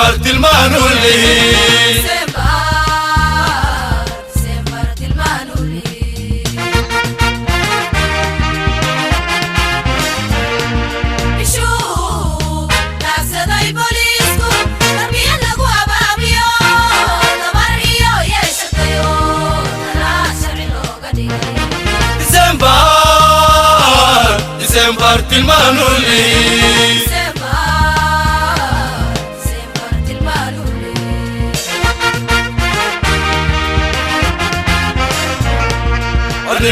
December til manuli December til manuli Ishu Taxaday bolisku Darbiyan lagu abaabiyo Dabariyo yeeshatayo Tala sharci looga dhigay December til manuli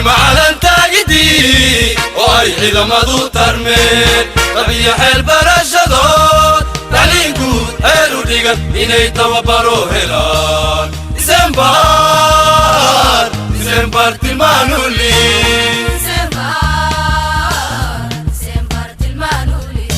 معلن تاجدي وأي لمدو ترمين طبيعي حيل برشدود تعلين قود هيلو ديغت إني توبرو هلال December تلمانولي December تلمانولي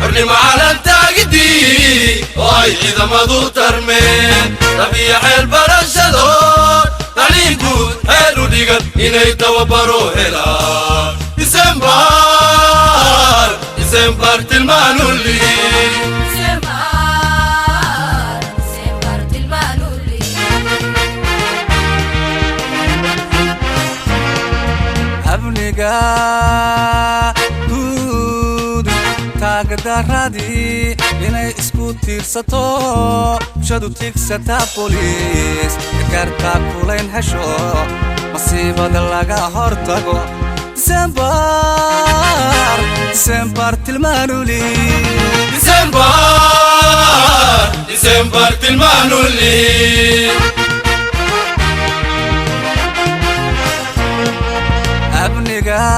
أرني معلن تاجدي وأي لمدو ترمين طبيعي حيل برشدود تعلين قود هيلو ديغت إني توبرو هلال December تلمانولي December تلمانولي أبنيقا دود تاقدرادي إني اسكو تيرساتو شادو تيكساتا بوليس كارتا كولين هشو مصيبة دلاغا هورتاغو December تلمانولي December تلمانولي أبنيقا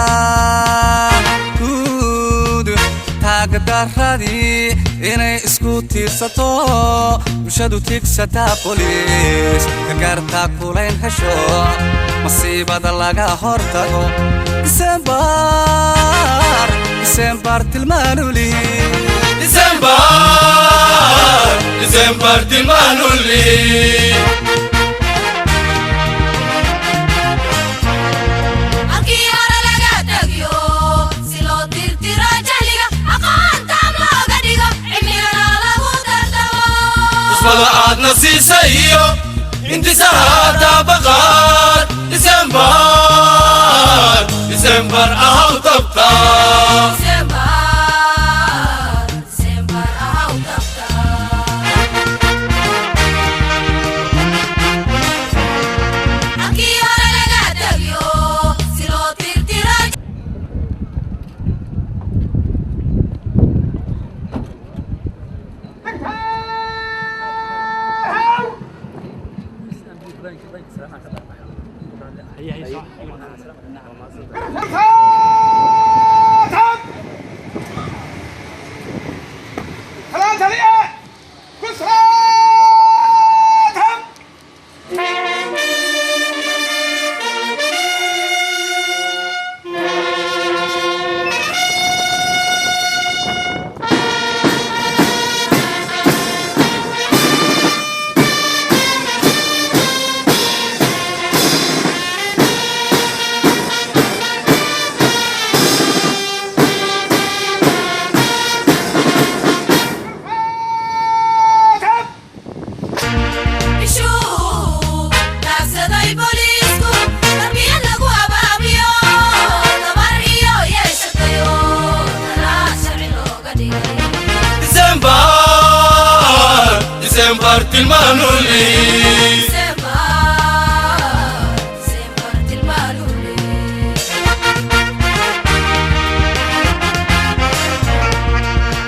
دود تاقدرادي إني اسكو تيرساتو شادو تيكساتا بوليس كارتا كولين هشو مصيبة دلاغا هورتاغو December تلمانولي December تلمانولي Aki hara laga tagyo silo tirtira jaliga aqoonta looga dhigo cimilana lagu dardamo tusbada aad nasiisayo intisaada baqaad December ahaw tabta December ahaw tabta Aki hara laga tagyo silo tirtira كلام سريع كسرى Ishu Taxaday bolisku Darbiyan lagu abaabiyo Dabariyo yeeshatayo Tala sharci looga dhigay December تلمانولي December تلمانولي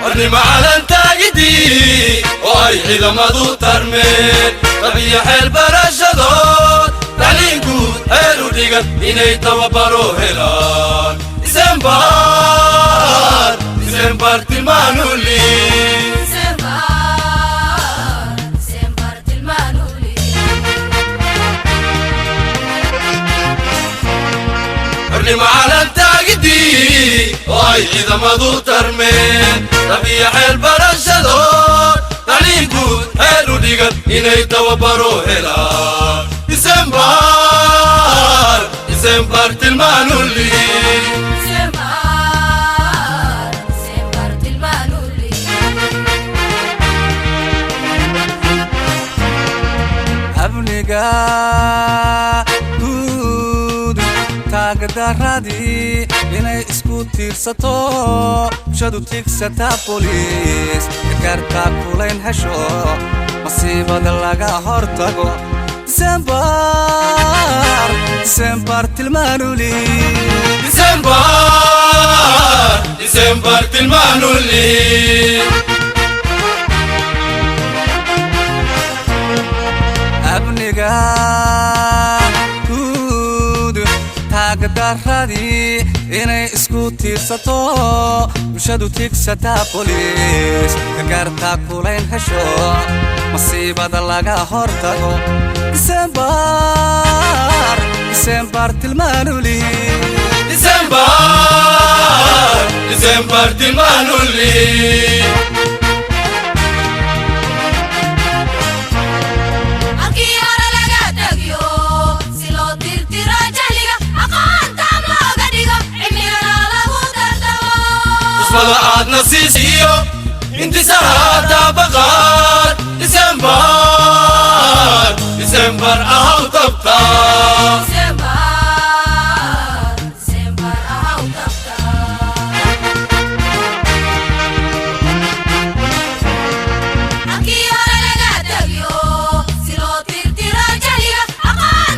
أرني معلن تاجدي وأي لمدو ترمين طبيعي حيل برشدود تعلين قود هيلو ديغت إني توبرو هلال December تلمانولي December تلمانولي أرني معلن تاجدي وأي لمدو ترمين طبيعي حيل برشدود تعلين قود هيلو ديغت إني توبرو هلال December تلمانولي December tiirsato bulshadu tigsataa booliis gargaartaa kulayn hesho masiibada laga hortago December tilmaanuli December tilmaanuli abniga guud taagdaradii inay isku tiirsato bulshadu tigsataa booliis gargaartaa kulayn hesho masiibada laga hortago December tilmaanuli December tilmaanuli halkii hore laga tagiyo si loo tirtiro jahliga aqoonta looga dhigo cilmigana lagu tartamo tusmada aadna siisiyo intisaaraadda baqaad December ahaw tabta December ahaw tabta halkii hore laga tagiyo si loo tirtiro jahliga aqoon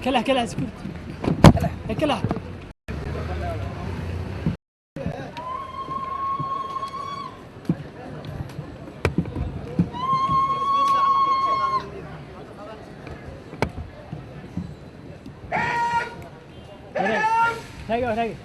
كلها سكوت كلها هاي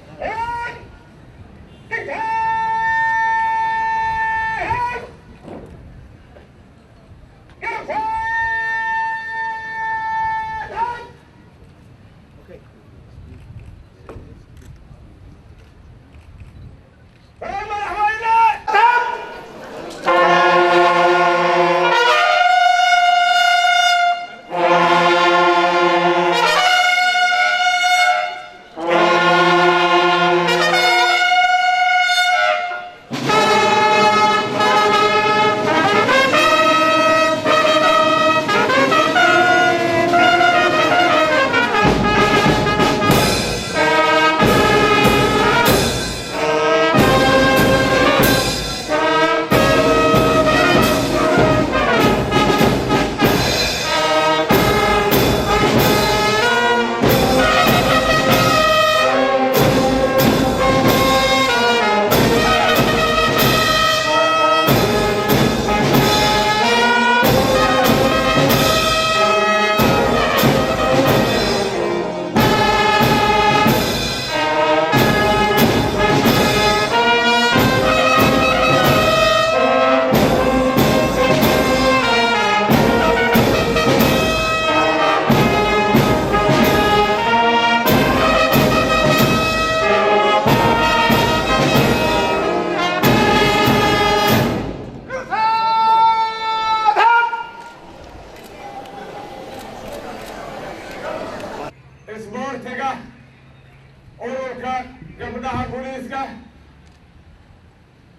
gabdhaha booliiska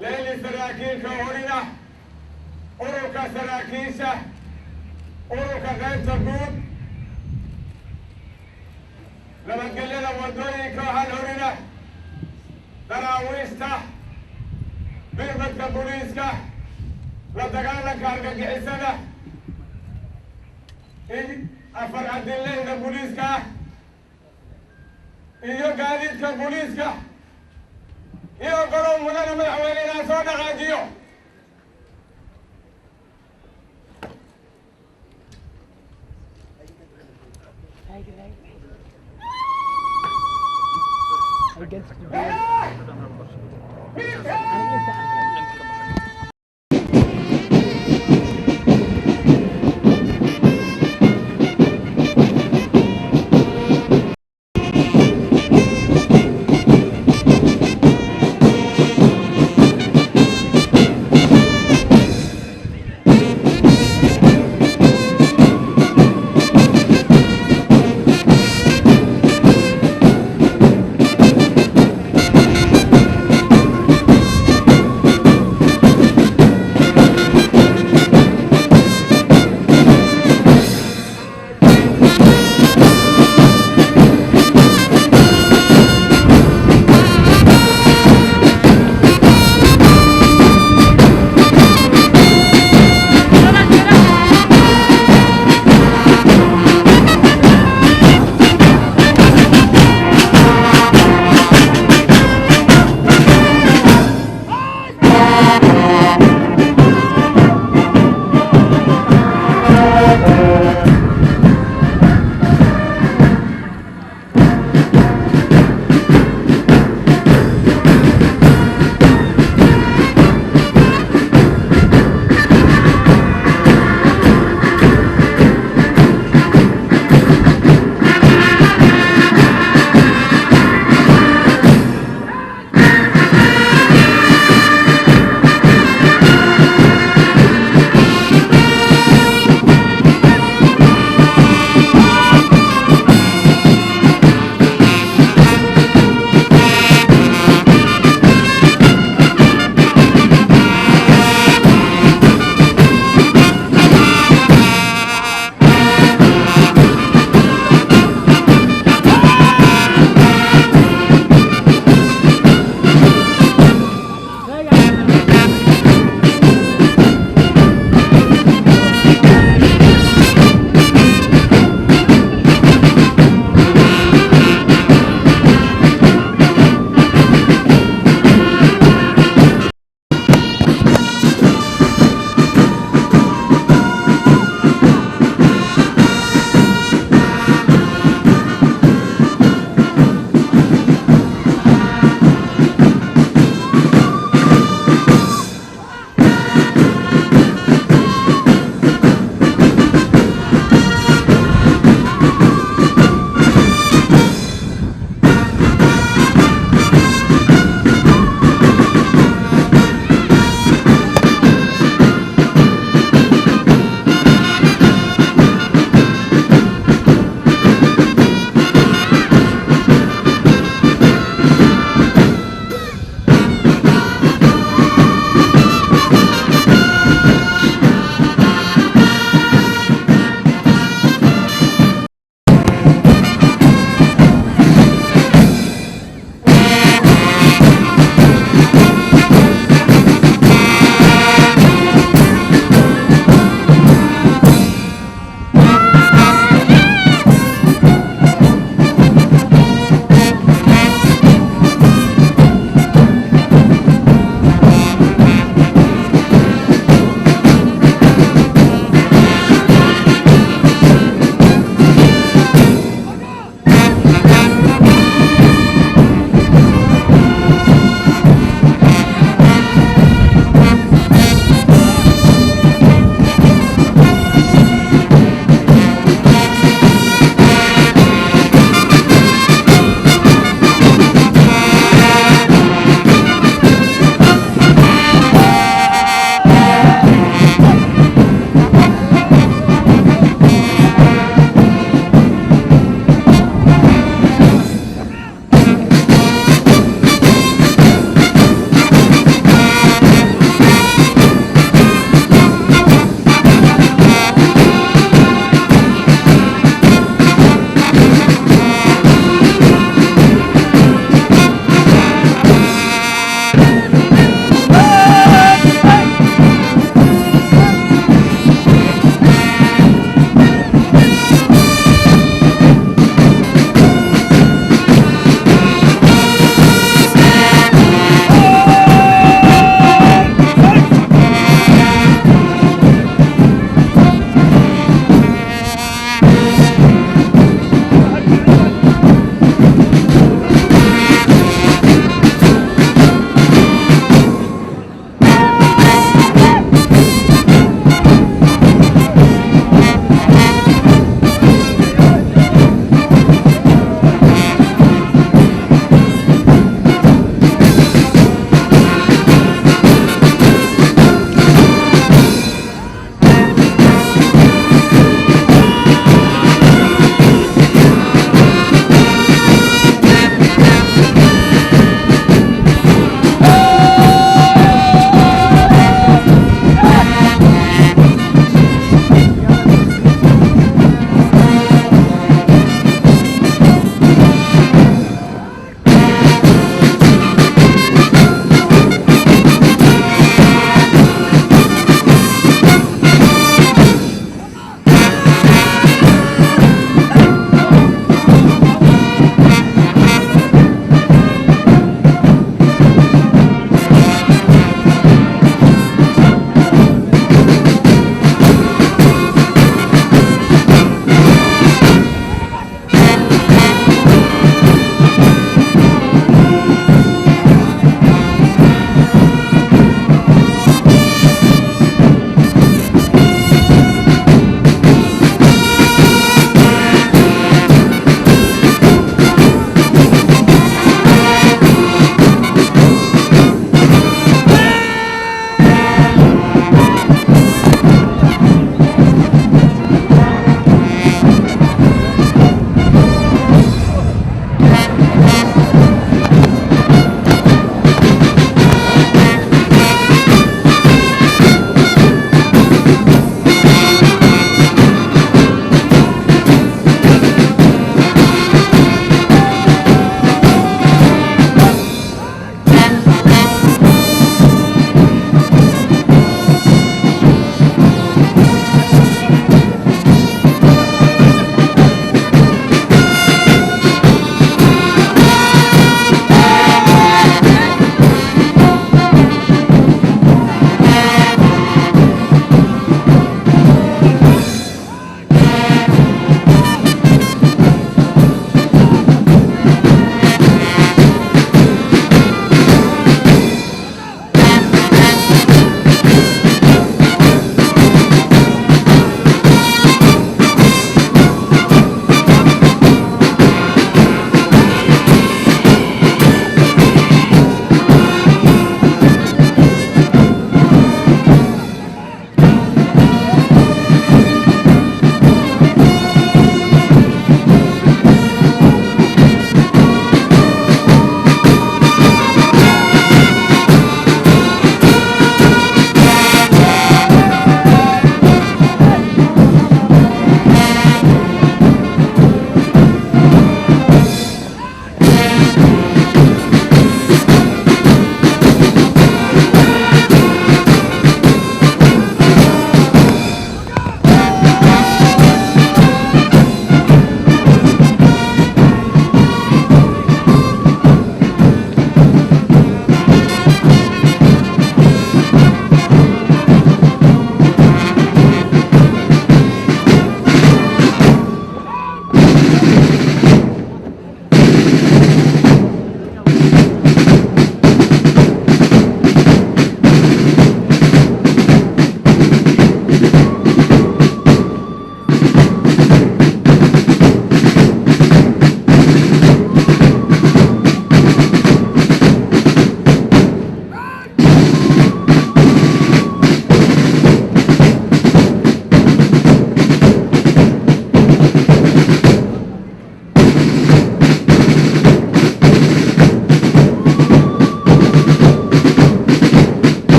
leyli saraakiilka horina ururka saraakiisha ururka qaybta guud nabadgelyada wadooyinka hal horina daraawiishta birmadka booliiska la dagaalanka argagixisada afar adileyda booliiska iyo gaadiidka booliiska iyo gorow madaxweynena soo dhaqaajiyo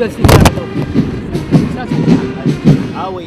كذا سيجارة عاوي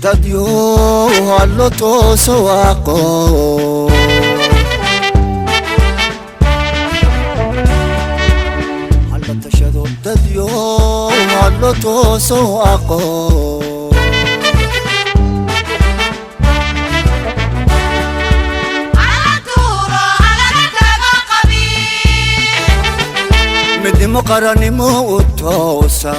dadyo hallo tooso waaqo hallo tashado dadyo hallo tooso waaqo midnimo qaranimo u toosa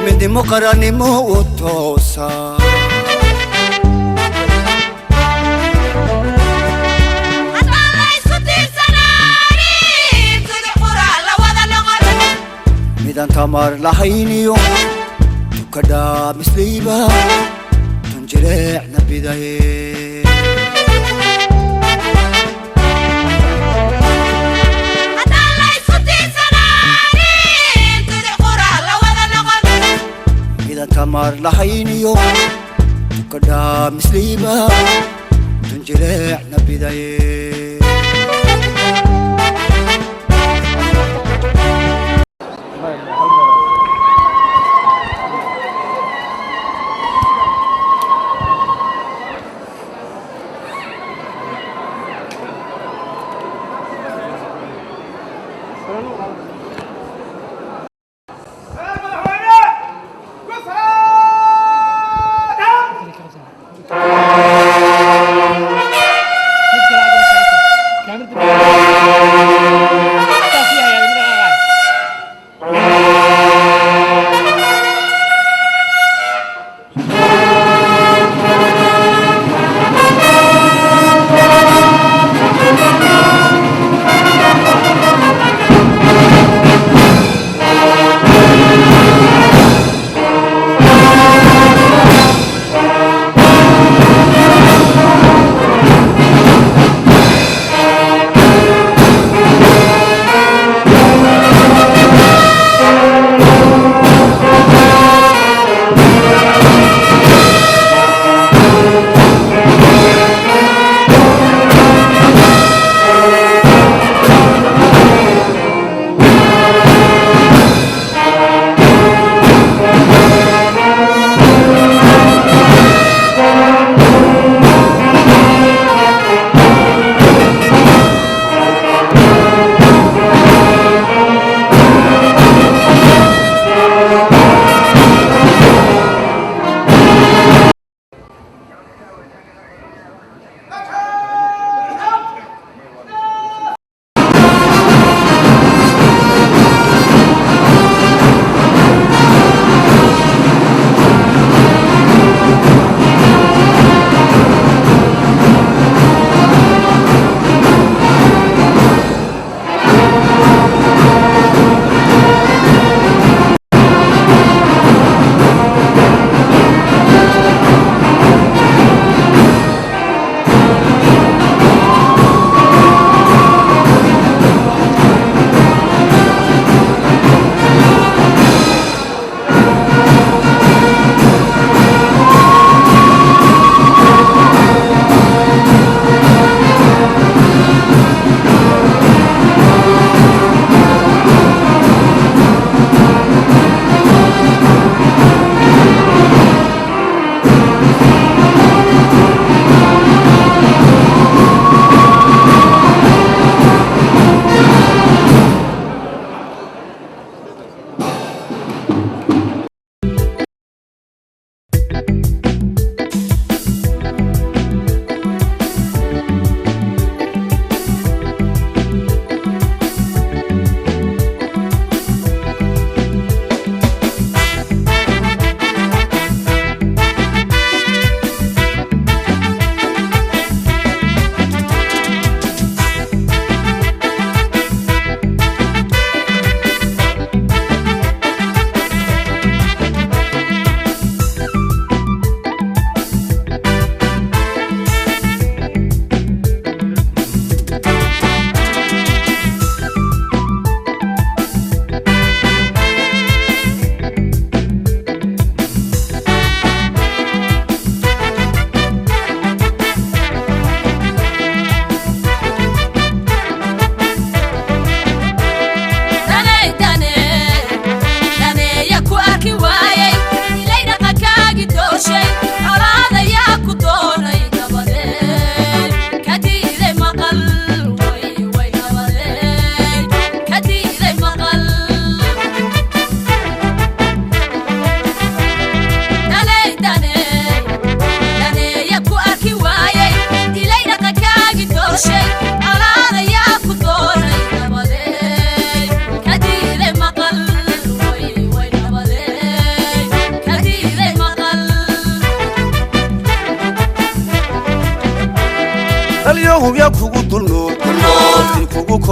midnimo qaranimo u toosa midaan tamar lahayniyo tukadhaa misliiba tun jireecna bidaye tamar lahayniyo tukadhaa misliiba tun jireecna bidaye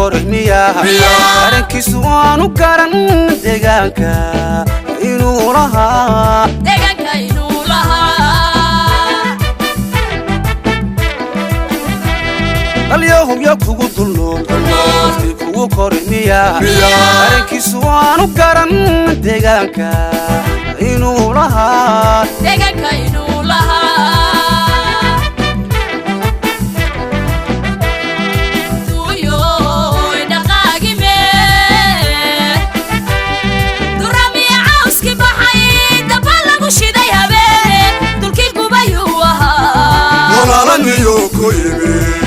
kormiya arinkiisu aanu garan deegaanka inuu lahaa اليوم يكوكو دلون كوكو كورميا أركيسو أنو كرم ديغانكا إنو لها دويو دقاقي مي درامي عاوسكي بحي دبالغو شيداي هبي دولكي كوبايو ولا لم يوكو يمي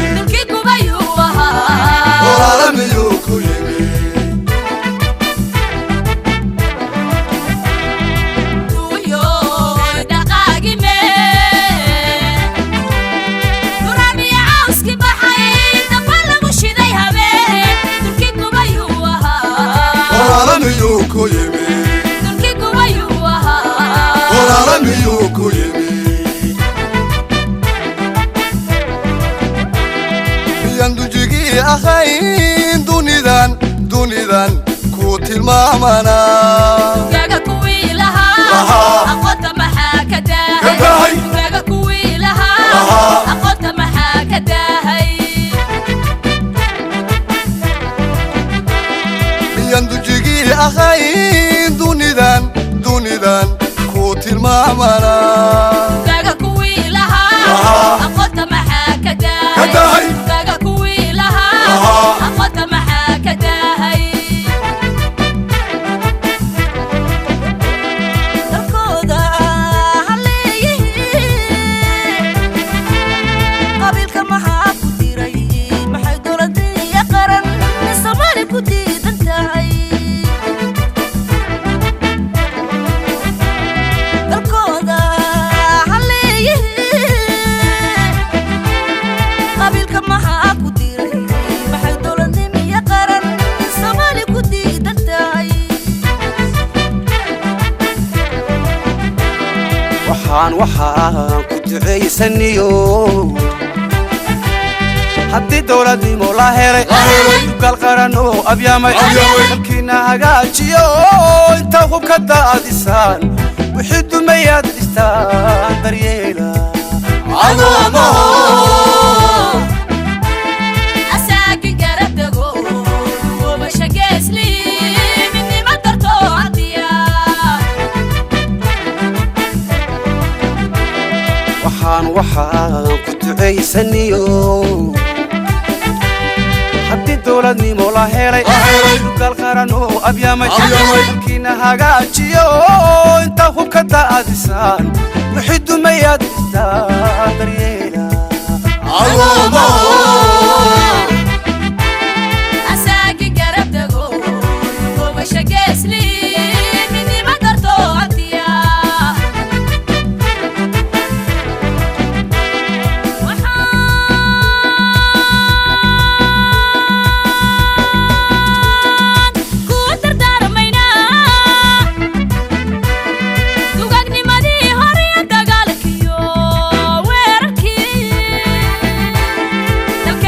أخين دونيدان كوتي المامانا وقاقا كوي لها أقوت محاكا داهي وقاقا كوي لها أقوت محاكا داهي يندو جيجي أخين دونيدان كوتي المامانا وقاقا كوي لها أقوت محاكا داهي وقاقا كوي لها أقوت محاكا داهي waxaan ku duceysaniyo haddii dowladnimo la helay dugal qaran oo abyaamay dalkiina hagaajiyo inta hubka daadisaan wixii dumayaad dhistaan daryeela asaakin garabdago wabashageesli midnima darto adiya waxaan ku duceysaniyo haddii dowladnimo la helay dugal qaran oo abyaamay dalkiina hagaajiyo inta hubka daadisaan wixii dumayaad dhistaan daryeela asaakin garabdago wabashageesli midnima darto adiya dalka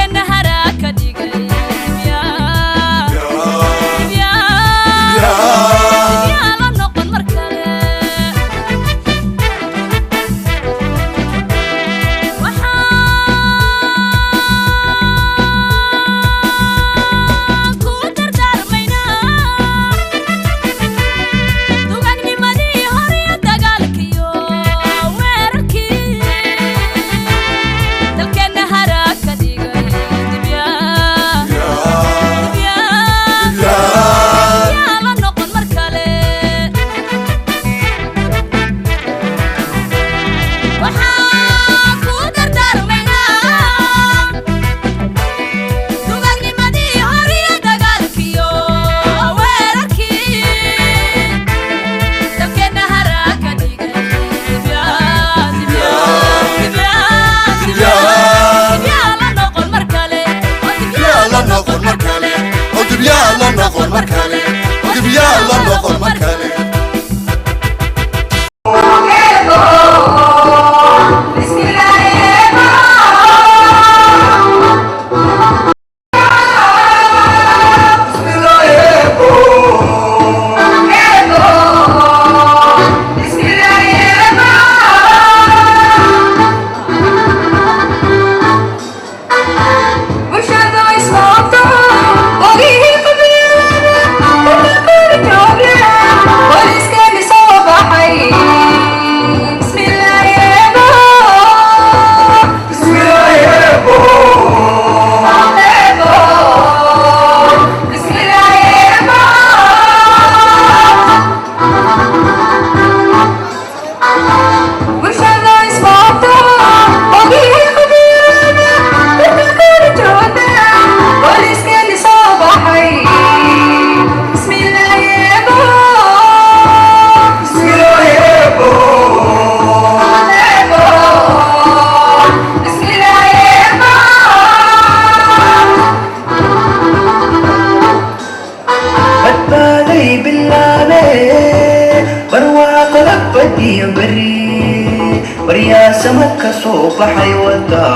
barwaaqo la badiyo beri baryaa samadka soo baxay wada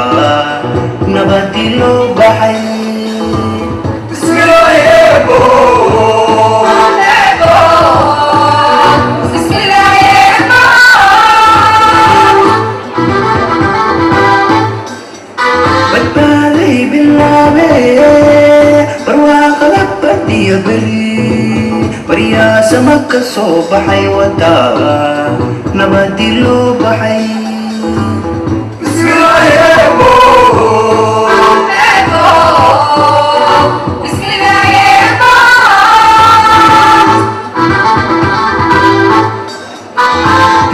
nabadii loo baxay badbaaday bilaabe barwaaqo la badiyo beri baryaa samadka soo baxay wada nabadii loo baxay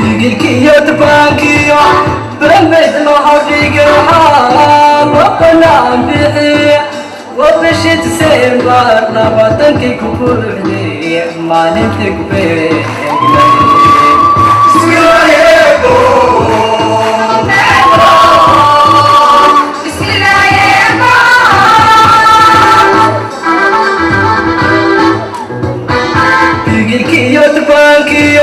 digirkiyo tabaankiyo barameyd loo dhigahaa waqanaan bixiya وبشي تسيبر نباتنكي كبوحدي مالنتك بيك كيو تبانكيو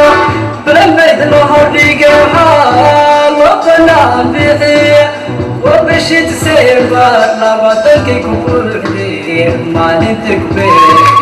برميد لوحديقها وقنا بيحي وبشي تسيبر نباتنكي كبوحدي مالنتك بيك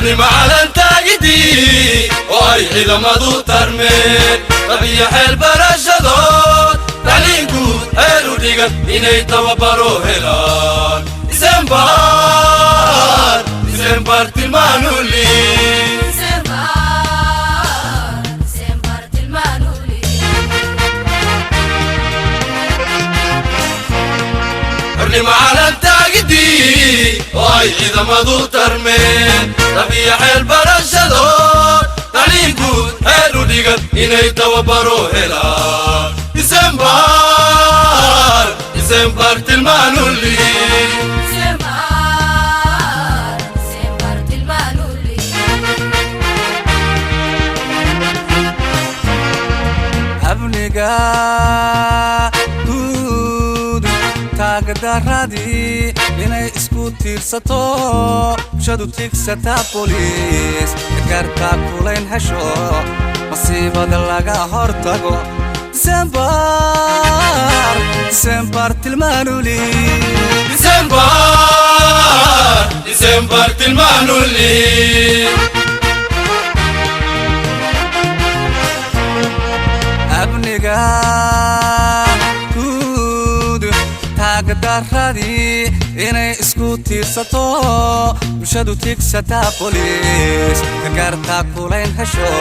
أرنم على التاجدي وأي إذا ما دو ترمين ربيع البرشدود تعلين قود هيرو ديغن إني توبرو هلان ديسمبر ديسمبر تلمانولي ديسمبر تلمانولي أرنم على التاجدي وأي إذا ما دو ترمين ربيع البرشدود تعلين قود هيرو ديغن إني توبرو هلان ديسمبر ديسمبر تلمانولي ديسمبر تلمانولي abniga guud taagdaradii inay isku tiirsato bulshadu tigsataa boliis gargaartaa kulayn hesho masiibada laga hortago disembar tilmaanuli ديسمبر تلمانولي abniga guud taagdaradii inay isku tiirsato bulshadu tigsataa boliis gargaartaa kulayn hesho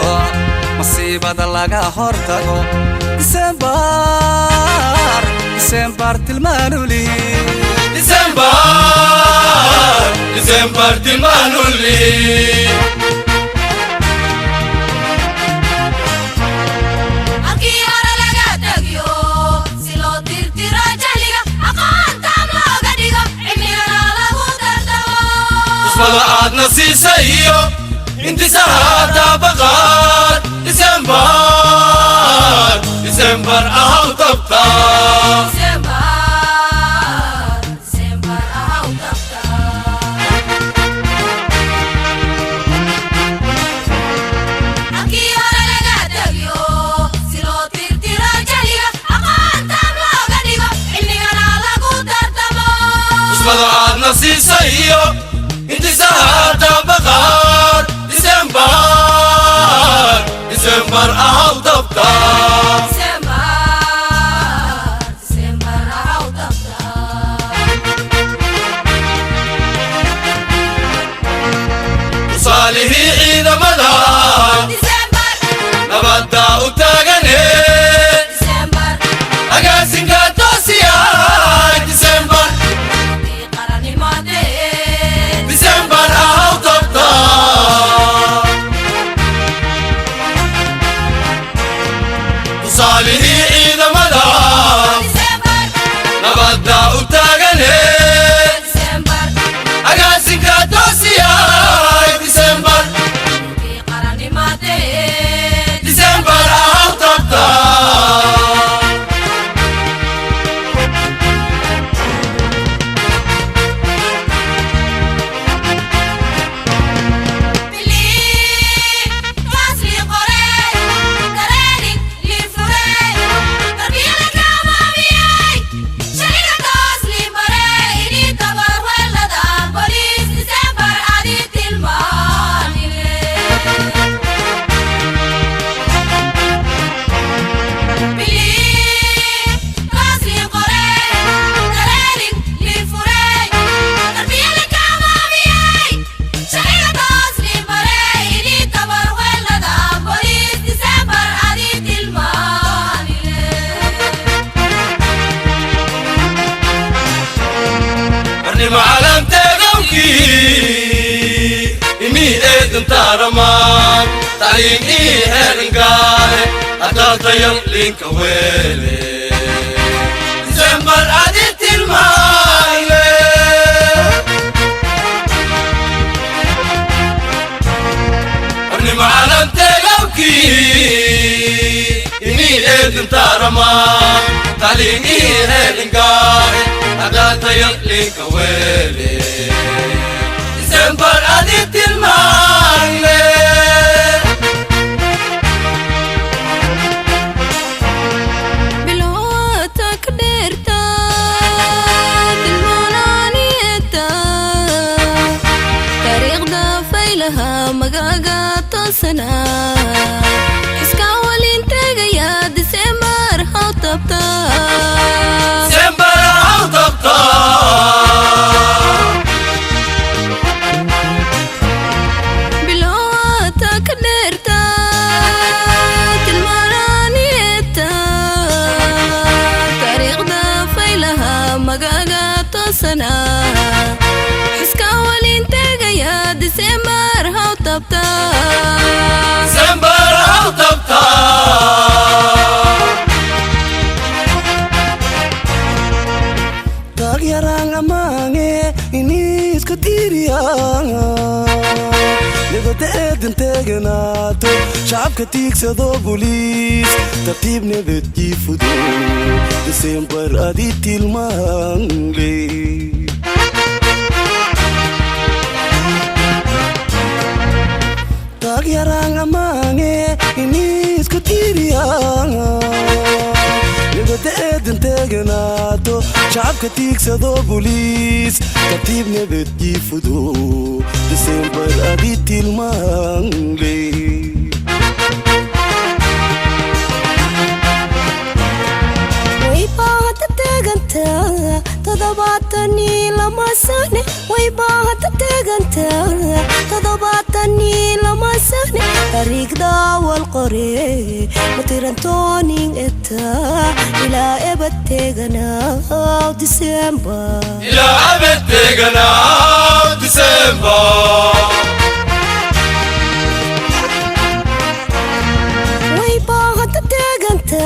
masiibada laga hortago disembar tilmaanuli ديسمبر تلمانولي halkii hore laga tagiyo si loo tirtiro jahliga aqoonta looga dhigo cilmigana lagu dardamo tusmada aad nasiisaiyo intisahaata baqaad ديسمبر ahaw tabta ديسمبر ahaw tabta halkii hore laga tagiyo si loo tirtiro jahliga aqoonta looga dhigo cilmigana lagu dardamo tusmada aad nasiisaiyo intisahaata baqaad ديسمبر ahaw tabta ديسمبر ahaw tabta tusaalihii ciidamada ديسمبر nabadda u taagane ديسمبر agaasinka toosiyay ديسمبر qaranimaadeen ديسمبر ahaw tabta tusaalihii ciidamada ديسمبر nabadda u taagane ديسمبر agaasinka toosiyay ديسمبر qaranimaadeen ديسمبر ahaw tabta معلم تغوكي إني إذن تارمان تعليم إيه هرنقاي أدال طيب لينك ويلي ديسمبر عديت المايلي أرني معلم تغوكي إني إذن تارمان تعليم إيه هرنقاي أدال طيب لينك ويلي ديسمبر عديت المايلي bilowatag dheerta dilmaanaaniyata taariikhda fay faylaha magaga toosana iska walin tagaya December how tabta December how tabta bilowata kaderta tilmaraniyeta tariikhda faylaha magaga toosana iska walin tagaya December how tabta December how tabta Tagyarang amange inis katiriya Nebadeedin teganato shacabka tiigsado booliis tartiib nabadgii fudo December adii tilmaangle Tagyarang amange inis katiriya Nebadeedin teganato shacabka tiigsado booliis tartiib nabadgii fudo December adii tilmaangle way baahata teganta toddobaatani lama sane way baahata teganta toddobaatani lama sane tariikhda wal qore matirantooning eta ilaa ebad teganaa December إلى أبد تيغنا ديسمبر way baahata teganta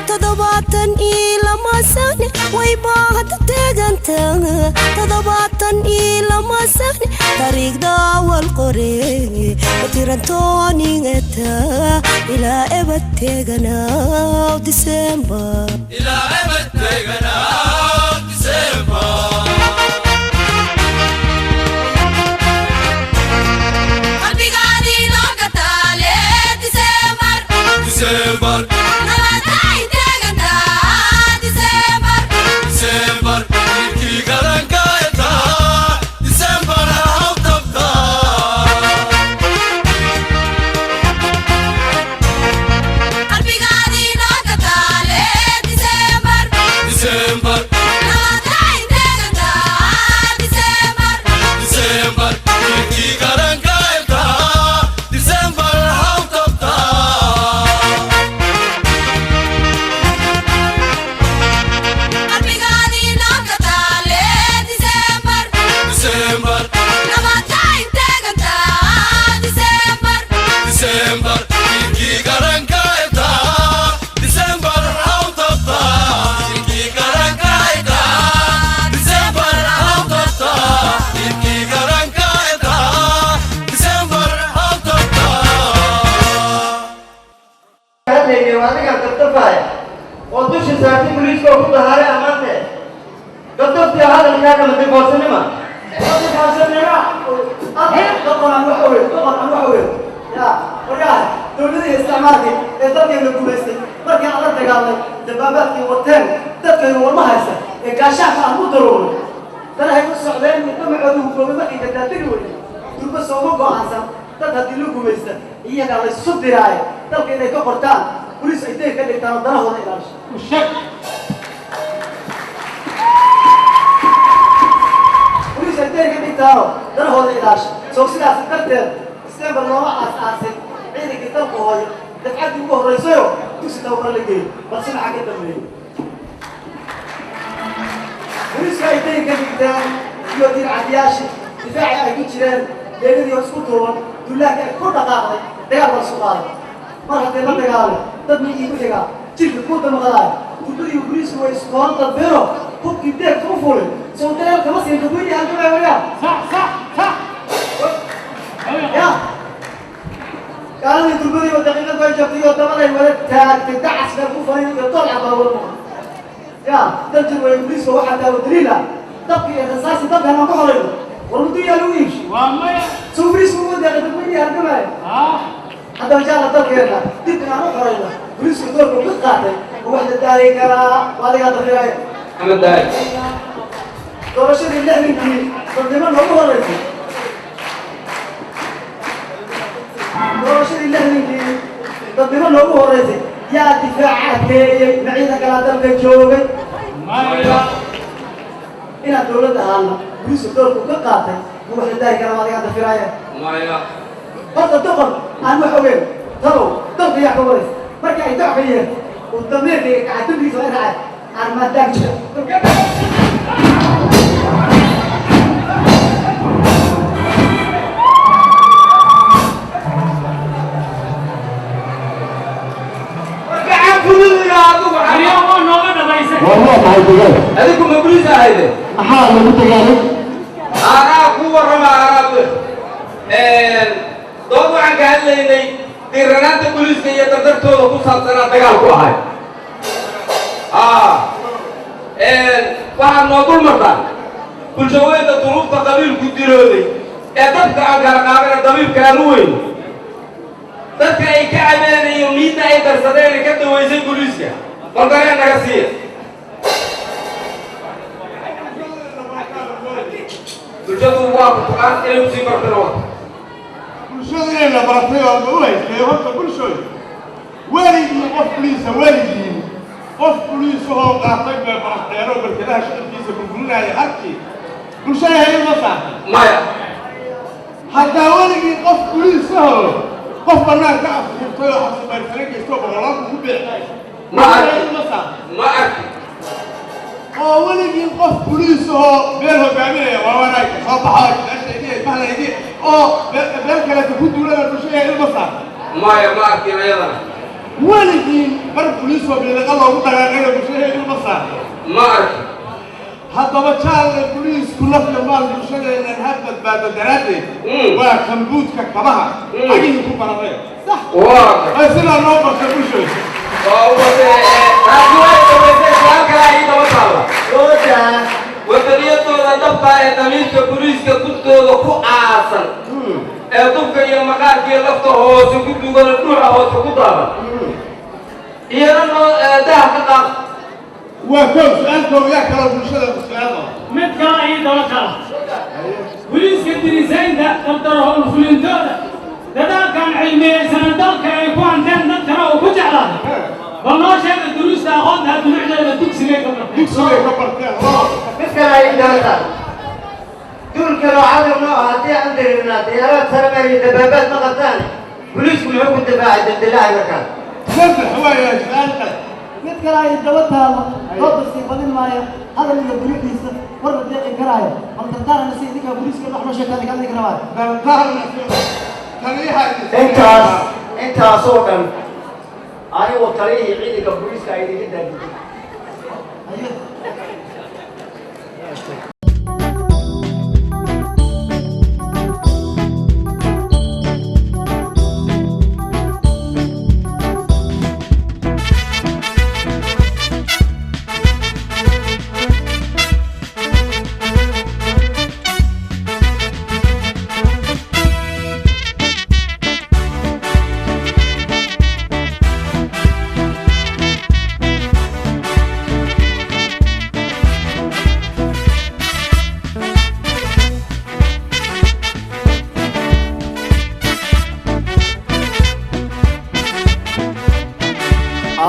toddobaatan iyo lama sane way baahata teganta toddobaatan iyo lama sane tariikhda wal qore matirantooning eta ilaa ebad teganaa December إلى أبد تيغنا ديسمبر qalbigaadi loo gataale December ديسمبر nabadaay teganta December ديسمبر إلكي غرانكا يتا ديسمبر هاو تبتا qalbigaadi loo gataale December ديسمبر nabadaay teganta December ديسمبر إلكي غرانكا يتا ديسمبر هاو تبتا qalbigaadi loo gataale December ديسمبر nabadaay teganta December ديسمبر إلكي غرانكا يتا ديسمبر هاو تبتا إلكي غرانكا يتا ديسمبر هاو تبتا إلكي غرانكا يتا ديسمبر هاو تبتا adiga kartafay oo dusha saartay booliiska ku daharay amaante dadka hadalkaaga ma diboorsanima dowladii isticmaalkii ee dalkeena gumaystay markii aan la dagaalnay dabaabaadkii wateen dadkaynu warma haysa ee gaashaanka aan u daruuray dan hay u socdeen midnamacoodu hugoobay markii gadaatagi weyne durba sooma go'aansan dad haddii la gumaysta iyagaa laysu diraayo dalka inay ka qortaan boliis ay day ka dhigtaan oo danahooda ilaalisha boliis ay day ka dhigtaanoo danahooda ilaalisha soo sidaas darteed December looma aas-aasay ciidankii dalka hooyo dafcaddii ugu horreysayoo dugsi tababar la geeyey balse maxaa ka dambeeyey boliiska ay day ka dhigtaan iyo dircadiyaashii difaaci ay ku jireen leegadii oo isku duuban dullaanka ay ku dhaqaaqday dagaal baa isu qaaday mar haddii la dagaalo dad miyii ku xigaa jirka ku damqadaay durbadii boliisku way iskoon dalbeeno hubkii deegta u fulay soo dagaal kama siin dadweyne halgamay wayaa ya gaaladii durbadii oo daqiiqad bay joogtay oo dabaday wada taagtay dacas baa ku farin iyo dolca baa wada muuqda ya daljir way boliiska waxaa daawo daliil ah dabkii iyo rasaasi dabka hanaan ku horayno war mudduu yaa lagu iibshay soo boliisku ugu deeqay dadweyne halgamay هذا رجال الدكتور ديك أنا خرجنا بوليس كتور كل قاعدة وواحد داري كلا وهذا هذا في راي محمد داري ترى شيء اللي من دي قدما هو رئيس dadnimo loogu horeysay yaa difaacaadkeeyey maciida kala dalka joogay inaad dowladda ahaana boliiska doorku ka qaatay ma wax la daari kara ma adiga dafiraaya horta doqon aan wax ogeyn talow dalka yaa ka waraysa markii ay doc ka yeerto uu damiirkayga gacantamdiisa waa inacay aan maadaam jira adigu ma boliis ahayde maxaa lagu tagaalay anaa ku warrama anaa dood waxaan ka hadlaynay diiranaanta boliiska iyo dardartooda ku saabsanaa dagaal ku ahay waxaad noo dul martaa bulshaweynta duruufta qabiilku dilooday ee dadka aan kala qaadana dabiibka aan u weyn dadka ay ka cabeen iyo miidda ay darsadeen ay ka dawaysay boliiska bal dareen naga siiya bulshadu waa kutuqaan inay usii bartana wata bulshadu inay la bartay oo ma u haystay horta bulshooda weligii qof boliisa weligii qof boliisahoo qaatay bee baraxteero barkadaha shaqalkiisa burburinaya harkii bulshada hayay ma saartay maya haddaa weligii qof boliisahoo qof bannaan ka afurtay oo xabsibaartana geystoo boqolaal ugu beecay ma arki ma saartay ma arki oo weligii qof boliisahoo beel hogaaminaya waa wanaagka soo baxaa meeshaydii bahnaydii oo beel kaleta ku duulada bulshada hayay ma saartay maya ma arkin ayadana weligii mar boliisoo bilaqa loogu dhaqaaqayna bulshada hayay ma saartay ma arki haddaba jaalle boliisku nafya maal bulshadeennan ha badbaado daraaddeed waa kambuudka kabaha agihii ku baradeen sax ay sidaa noo barta bulshooda taasi way dhawaysay su'aal kale ay daba taalla wadaniyadooda dhabta ee damiirka boliiska gudtooda ku aasan ee dubka iyo maqaarka iyo lafta hoose ku dugana dhuuxa hoose ku daaban iyana noo daha ka qaad waa kow su-aalkooda yaa kala bulshada su-aalo mid kale ayay daba kala boliiska dirisaynta dardaro howlfulintooda dadaalkan cilmiyeysanan dalka ay ku hanteen dad kale oo ku jeclaaday bal noo sheega duruusta aqoonta dunuucdeeda dugsigay ka barteen mid kale ay daba duulka noocaada noo ah haddii aan dareernaa diyaaraad sarmar iyo dabaabaad ma qabtaan boliisku muxuu ku difaacay daldalaahay markaan saddex waaya su-aal kale mid kale ay daba taalo loo darsii badin maayo hadal iyo boliidiisa warba deeqi karaayo bal dardaarana si idinkaa boliiska wax noo sheegtaa idinka adigi rabaayo intaasoo dhan anigoo taliyihii ciidanka boliiska ay idinka daadijin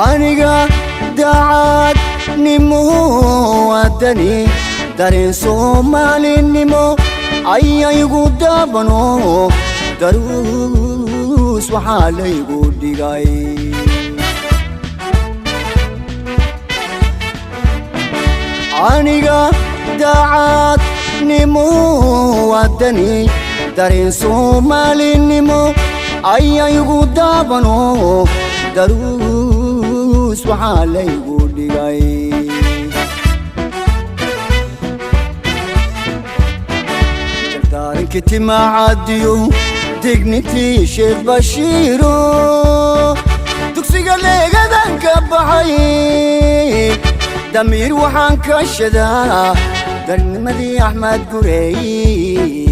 aniga daacadnimo wadani dareen soomaalinimo ayaygu daabano daruus waxaa laygu dhigay aniga daacadnimo wadani dareen soomaalinimo ayaygu daabano daruus waxaa laygu dhigay dardaaranki timaacadiyo dignitii sheekh bashiiro dugsiga leegadan ka baxay damiir waxaan ka shadaa darnimadii axmed gureey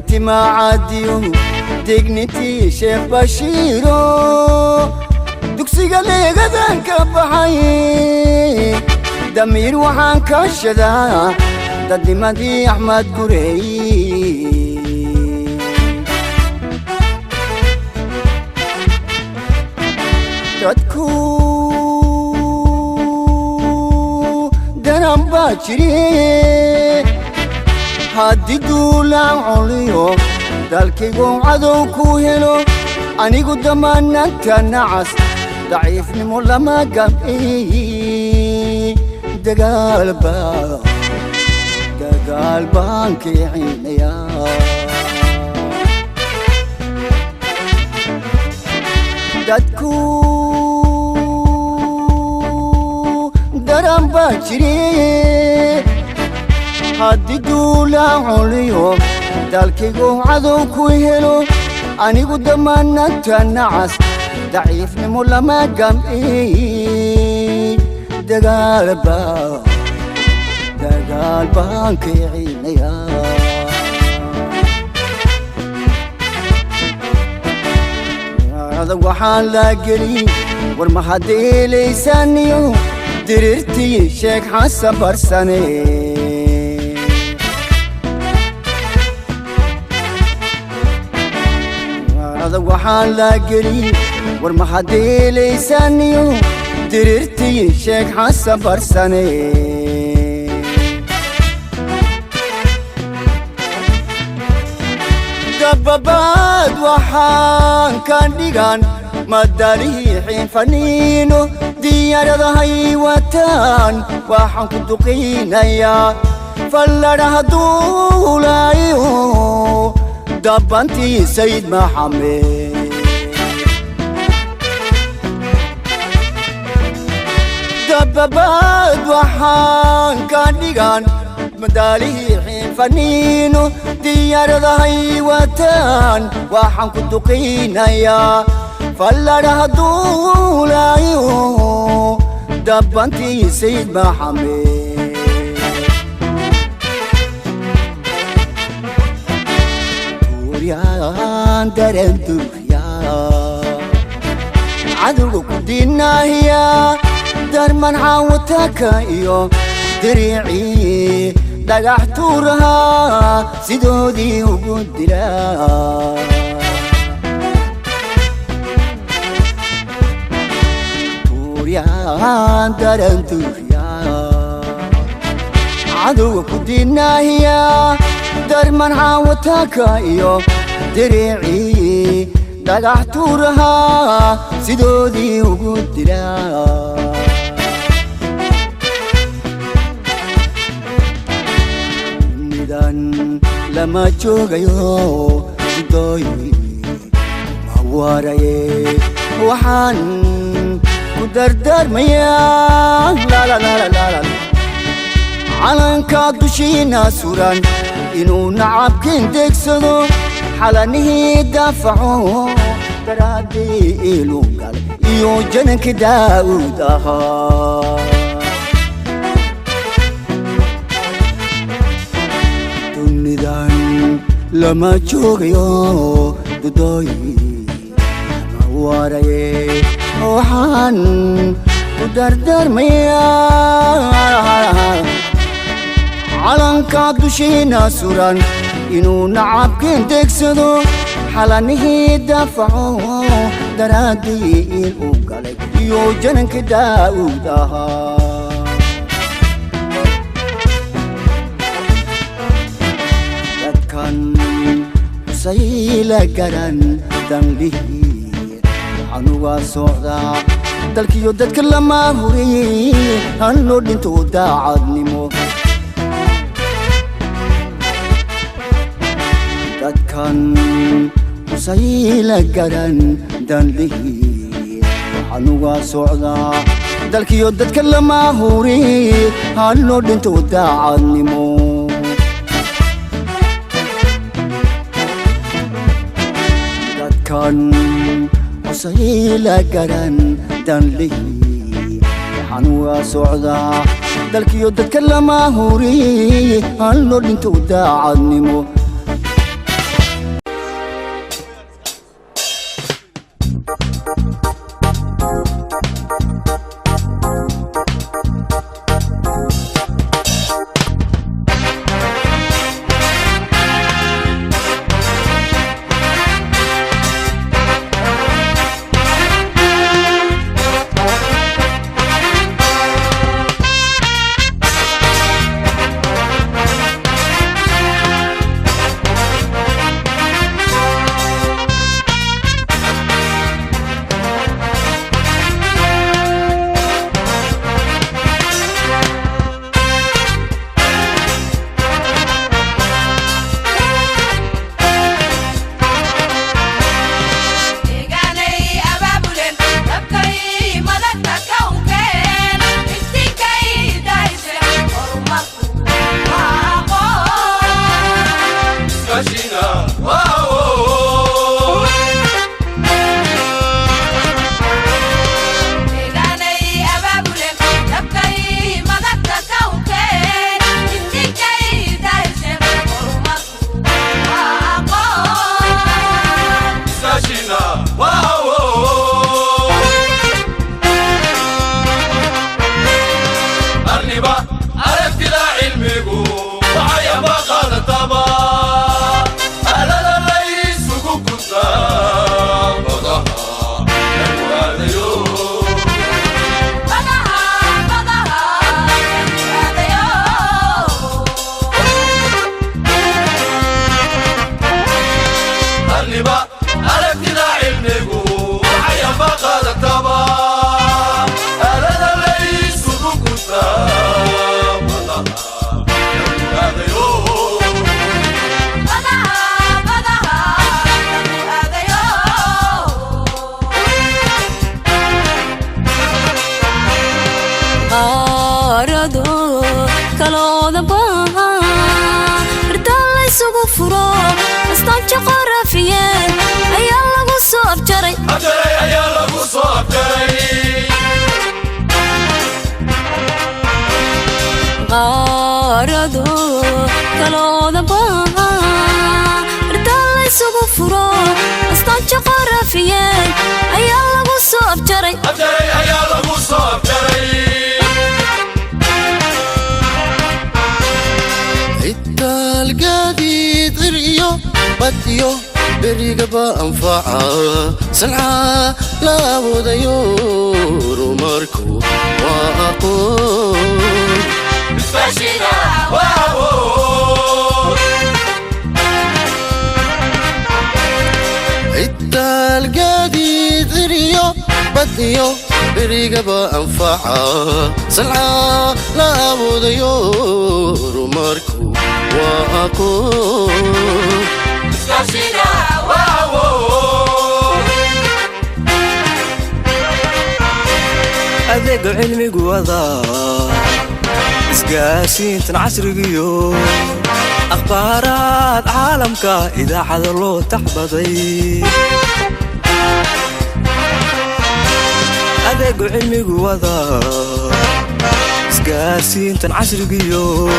timaacadiyo dignitii sheekh bashiiro dugsiga leegadan ka baxay damiir waxaan ka shadaa dadnimadii axmed gureey dadku danan baa jire haddii duulaan coliyo dalkaygu cadow ku helo anigu damaananta nacas daciifnimo lama gam'ii dagaal baan kicinayaa dadku daran baa jire haddii duulaan coliyo dalkaygu cadow ku helo anigu damaananta nacas daciifnimo lama gam'ii dagaal baan kicinayaa waxaan la gelin war ma hadeelaysaniyo dirirtii sheekh xasan barsane waxaan la gelin war ma hadeelaysaniyo dirirtii sheekh xasan barsane dababaad waxaan kan dhigan madaliixin faniino diyaaradahay wataan waxaan ku duqaynayaa falladhaha duulaayo dabantii sayid maxamed dababaad waxaan kan dhigan madaliixin faniino diyaaradahay wataan waxaan ku duqaynayaa falladhaha duulaayo dabantii sayid maxamed duuryaan daran duryaa cadowga ku dinaahiyaa darman caawataka iyo diriicii dhagax tuurahaa sidoodii ugu dilaa tuuryaan daran duryaa cadowga ku dinaahiyaa darman caawataka iyo diriicii dhagax tuurahaa sidoodii ugu dilaa lama joogayo sidooy ma waraye waxaan ku dardaarmayaa calanka dushiina suran inuu nacabkin degsado xalanihii daafaco daraaddii ilugal iyo jananka daa'uud ahaa lama joogayo dudooy ma waraye waxaan ku dardaarmayaa calanka dushiina suran inuu nacabkin degsado xalanihii daafaco daraaddii il u galay iyo jananka daa'uud ahaa sayla garan danlihii anuga socdaa dalkiyo dadka lama huriyey han loo dhinto daacadnimo dadkan sayla garan danlihii anuga socdaa dalkiyo dadka lama huriyey han loo dhinto daacadnimo sayla garan danlihii xanuga socdaa dalkiyo dadka lama huriyey han loo dhinto daacadnimo kalooda baan irtaan laysugu furo astaanjo qarafiyeen ayaa lagu soo abjaray ayaa lagu soo abjaray qaarado kalooda baan irtaan laysugu furo astaanjo qarafiyeen ayaa lagu soo abjaray ayaa lagu soo abjaray القديد غريو بديو بريقبا أنفعا سلعا لا وديور وماركو وأقول بسباشينا وأقول القديد غريو بديو بريقبا أنفعا سلعا لا وديور وماركو وأقول بسباشينا وأقول أذيق علمي قوضا إسقاسين تنعسر قيو أخبارات عالمك إذا حضرلو تحبضي أذيق علمي قوضا إسقاسين تنعسر قيو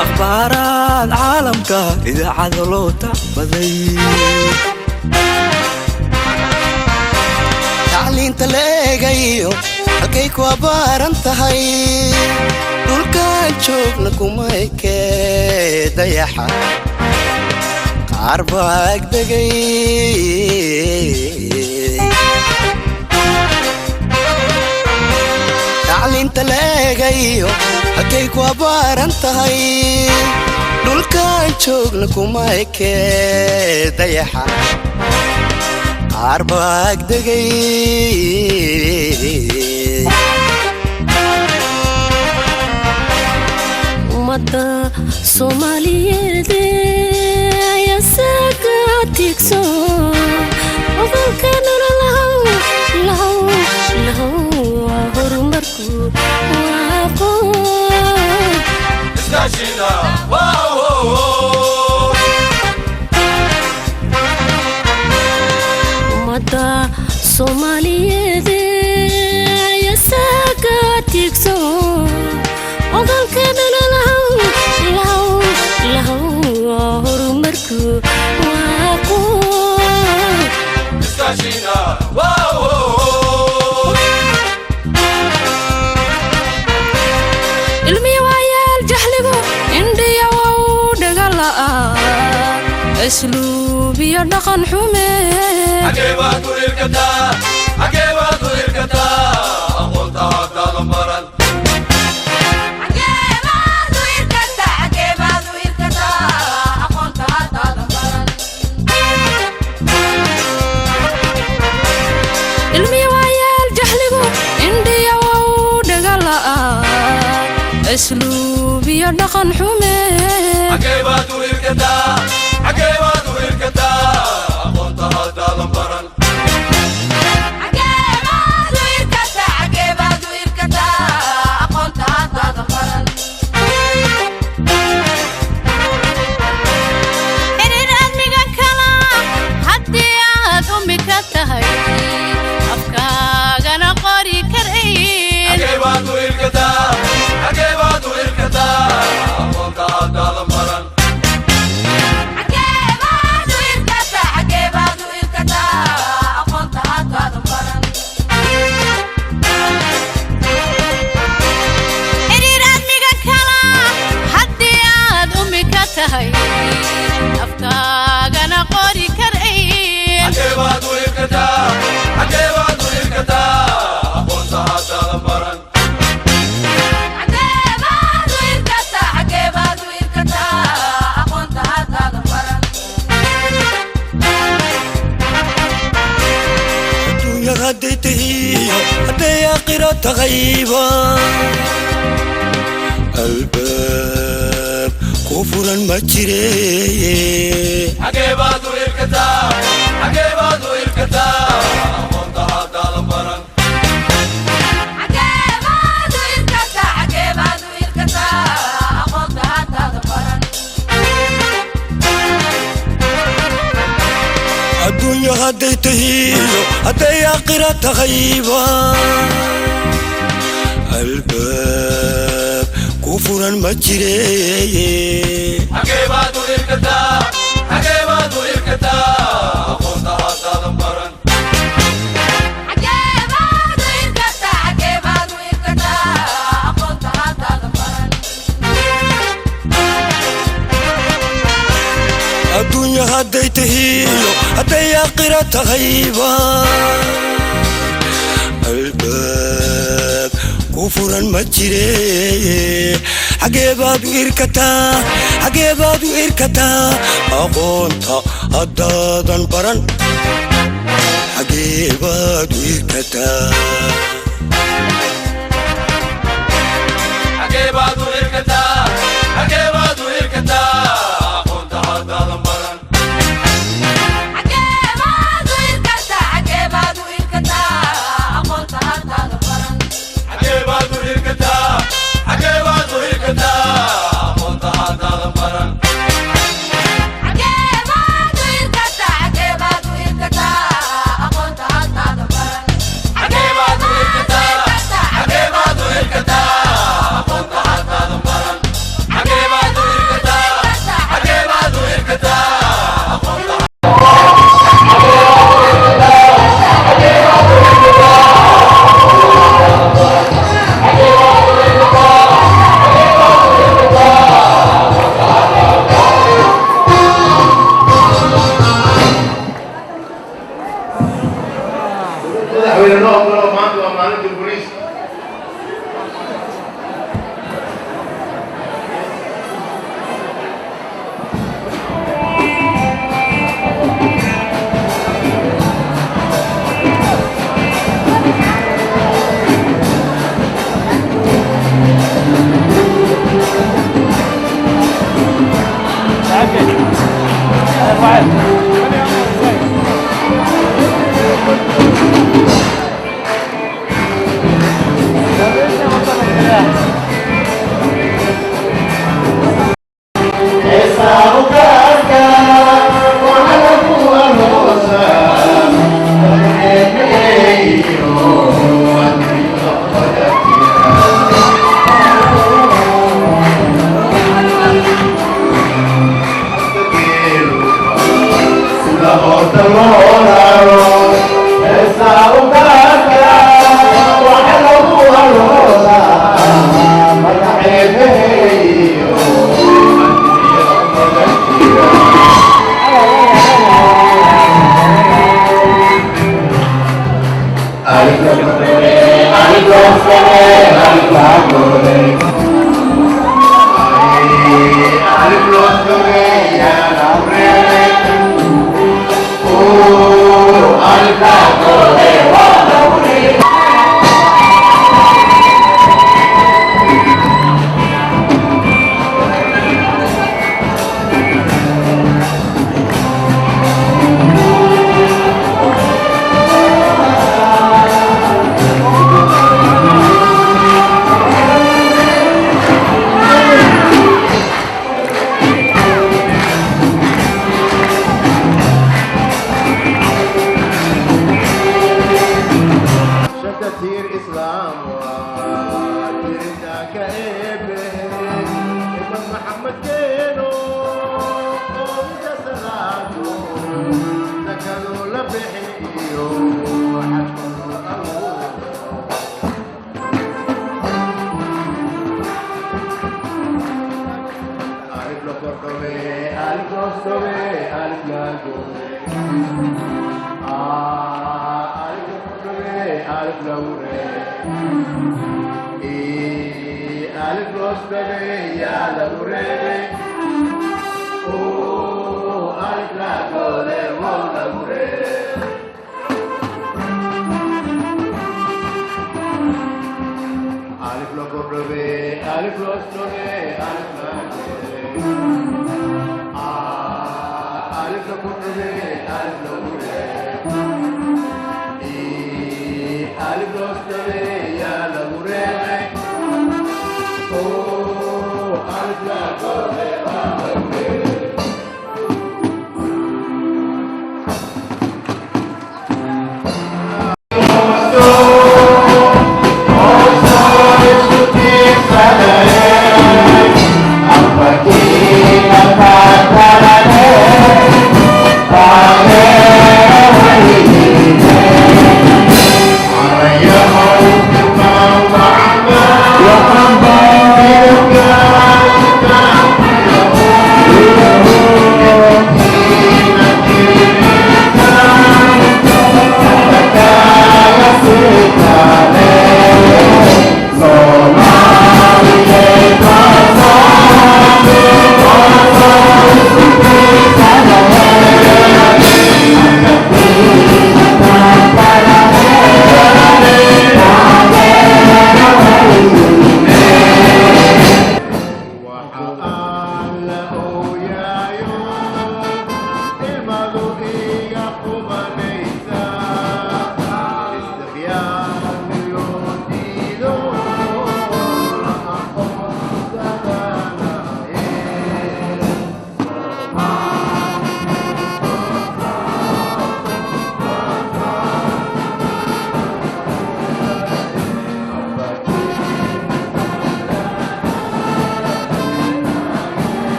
أخبارات عالمك إذا حضرلو تحبضي تعلين تلاقيو halkayku abaaran tahay dhulkaan joogna kumaykee dayaxa qaar baa agdegay tacliinta leegayo halkayku abaaran tahay dhulkaan joogna kumaykee dayaxa qaar baa agdegay ummadda Soomaaliyeed ayaa saagatigso wadalka nololahow horumarku waa aqoon بسباشينا وأقول ummadda Soomaaliyeed ayaa saagatigso wadalka nololahow horumarku waa aqoon بسباشينا وأقول ilmi waayaal jaxligu indhiya wuu dhagala'a asluub iyo dhaqan xume عجيبات الكتاب عجيبات الكتاب أقولت هذا المرض cageebaadu irkata aqoonta haddaada baran ilmi waayaal jaxligu indhiya wuu dhagala'a asluub iyo dhaqan xume عجيبات الكتاب عجيبات الكتاب أقولت هذا المرض cageebaadu irkata aqoonta haddaada baran xiriir admiga kala haddii aad umi ka tahay afkaagana qori karayn عجيبات الكتاب عجيبات الكتاب أقولت هذا المرض cageebaadu irkata aqoonta haddaada baran xiriir admiga kala haddii aad umi ka tahay afkaagana qori karayn عجيبات الكتاب عجيبات الكتاب أقولت هذا المرض cageebaadu irkata aqoonta haddaada baran الدنيا غديتهي حتى آخرة تغيبا الباب كفرا مجري عجيبات الكتاب عجيبات الكتاب أقولت هذا المرض cageebaadu irkata هديته هدي آخرة غيبة الباب كفرا مجري حكيبات الكتاب حكيبات الكتاب خذها تدبرا عجيبات الكتا عجيبات الكتا أخذتها تدبرا الدنيا هديته هدي آخرة غيبة الباب كفرا مجري حجيبات إركتا حجيبات إركتا أقونتا أدادا بران حجيبات إركتا حكيبات الكتاب حكيبات الكتاب خذها تدبرا عجيبات الكتا عجيبات الكتا أخذتها تدبرا حكيبات الكتاب حكيبات الكتاب خذها تدبرا عجيبات الكتا عجيبات الكتا أخذتها تدبرا حكيبات الكتاب حكيبات الكتاب خذها تدبرا حكيبات الكتاب حكيبات الكتاب خذها madaxweyne noo ogolo maanta waa maalinta booliiska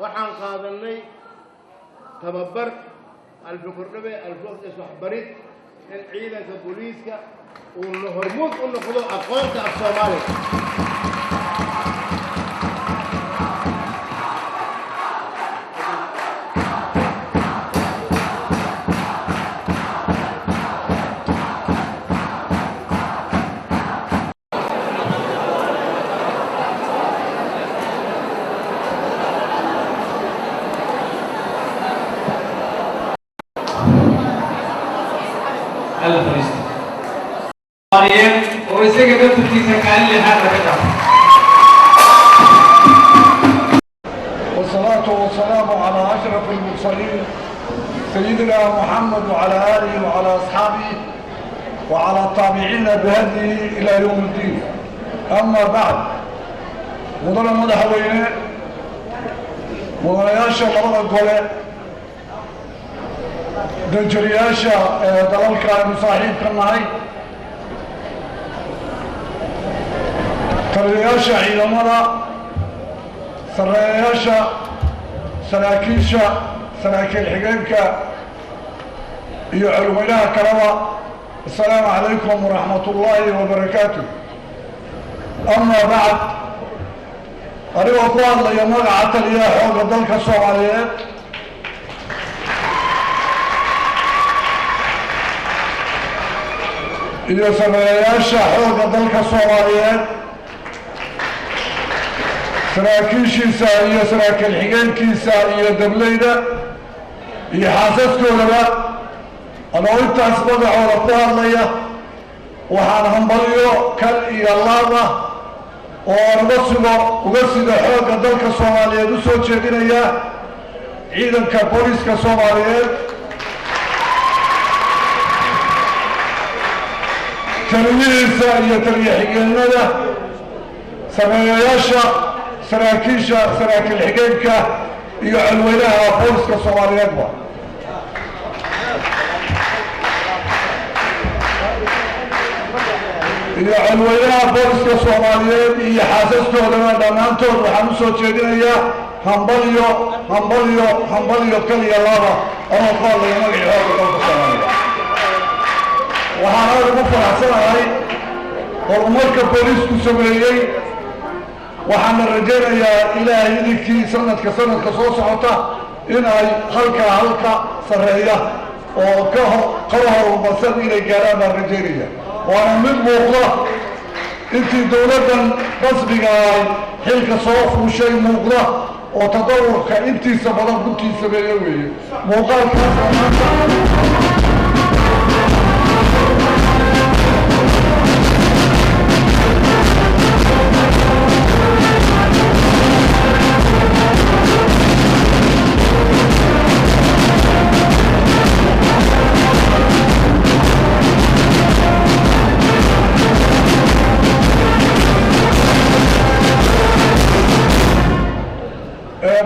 waxaan qaadanay tababar alfukurdhabe alfuktis waxbarid in ciidanka booliiska uu hormuud u noqdo aqoonta af Soomaaliya والصلاة والسلام على أشرف المرسلين سيدنا محمد وعلى آله وعلى أصحابه وعلى التابعين بهديه إلى يوم الدين. أما بعد مدن مدحوينه مدنياشا لبدا قولي دنجرياشا دلالكا مصاحب كنهي taliyayaasha ciidamada sareeyaasha saraakiisha saraakiil xigeenka iyo culweynaha kaleba assalaamu calaykum waraxmatullaahi wabarakaatuh ama bacd anigoo ku hadlaya magaca taliyaha xoogga dalka Soomaaliyeed iyo sareeyaasha xoogga dalka Soomaaliyeed saraakiishiisa iyo saraakiil xigeenkiisa iyo dableyda iyo xaasaskoodaba anoo intaas magacooda ku hadlaya waxaan hambalyo kal iyo laaba oo uga sido xoogga dalka Soomaaliyeed u soo jeedinaya ciidanka booliiska Soomaaliyeed taliyihiisa iyo taliye xigeenada sameeyayaasha saraakiisha saraakiil xigeenka iyo culweynaha booliiska Soomaaliyeedba iyo culweynaha booliiska Soomaaliyeed iyo xaasaskoodana dhammaantood waxaan u soo jeedinayaa hambalyo hambalyo hambalyo kaliya laba anoo ku hadlaya magacii xoogga dalka Soomaaliyeed waxaan aad ugu faraxsanahay horumarka booliisku sameeyey waxaan rajaynayaa ilaahay idinkii sanadka soo socota in ay halka sareeya oo ka horumarsan inay gaaraan baan rajaynaya waana mid muuqda intii dowladdan rasmiga ay xilka soo fuushay muuqda oo tadawurka intiisa badan runtii sameeye weeye muuqaalkaas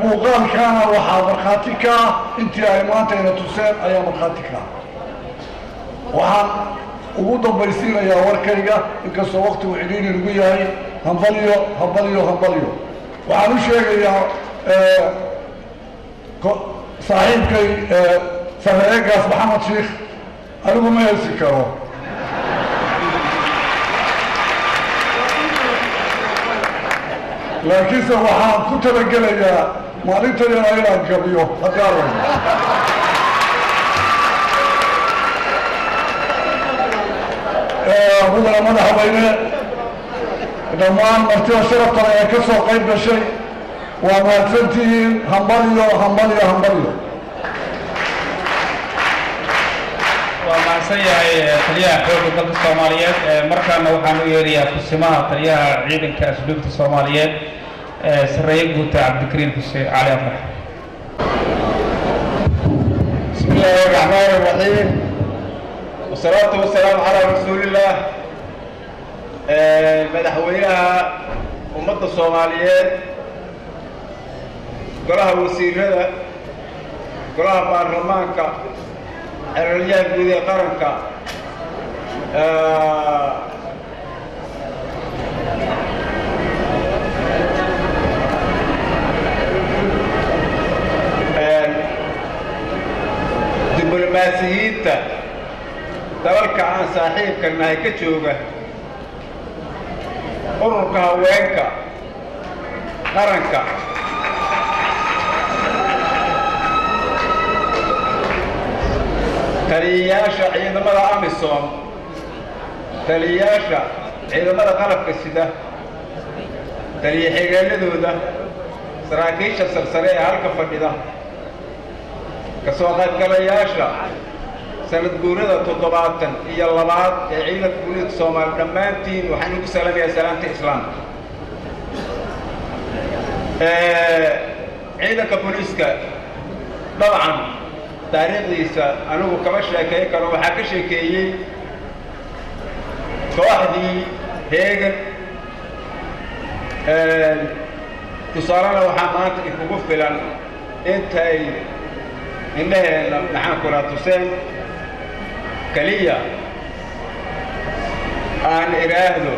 muuqaalkaana waxaa markhaati ka ah intii ay maanta ina tuseen ayaa markhaati ka ah waxaan ugu dambaysiinayaa warkayga inkastoo waqtigu cidhiidhi lagu yahay hambalyo hambalyo hambalyo waxaan u sheegayaa saaxiibkay sarreegaas maxamed sheekh anigu ma helsi karo laakiinse waxaan ku talagelayaa maalintayana inaan gabiyo haddii alla mudana madaxweyne dhammaan martida sharaftana ee ka soo qayb gashay waa mahadsantihiin hambalyo hambalyo hambalyo waa mahadsan yahay taliyaha xoogga dalka soomaaliyeed markaana waxaan u yeerayaa kusimaha taliyaha ciidanka asluubta soomaaliyeed sareeye guuta cabdikariim xuseen cali afrax بسم الله الرحمن الرحيم والصلاة والسلام على رسول الله مدحوينها أمة الصوماليات قلها وسيلة قلها بارلمانكا الرجال بودي قرنكا diblomaasiyiinta dalalka aan saaxiibka nahay ka jooga ururka haweenka qaranka taliyayaasha ciidamada amisom taliyayaasha ciidamada qalabka sida taliya xigeenadooda saraakiisha sarsare ee halka fadhida kasoo qaybgalayaasha sanad guurada 72 ee ciidanka booliiska Soomaaliya dhammaantiin waxaan ugu salaamayaa salaanta islaamka ciidanka booliiska dabcan taariikhdiisa anigu kama sheekay karo waxaa ka sheekeeyay kooxdii heegan tusaalana waxaa maanta ikugu filan intay indhaheena maxaan kula tuseen kaliya aan iraahdo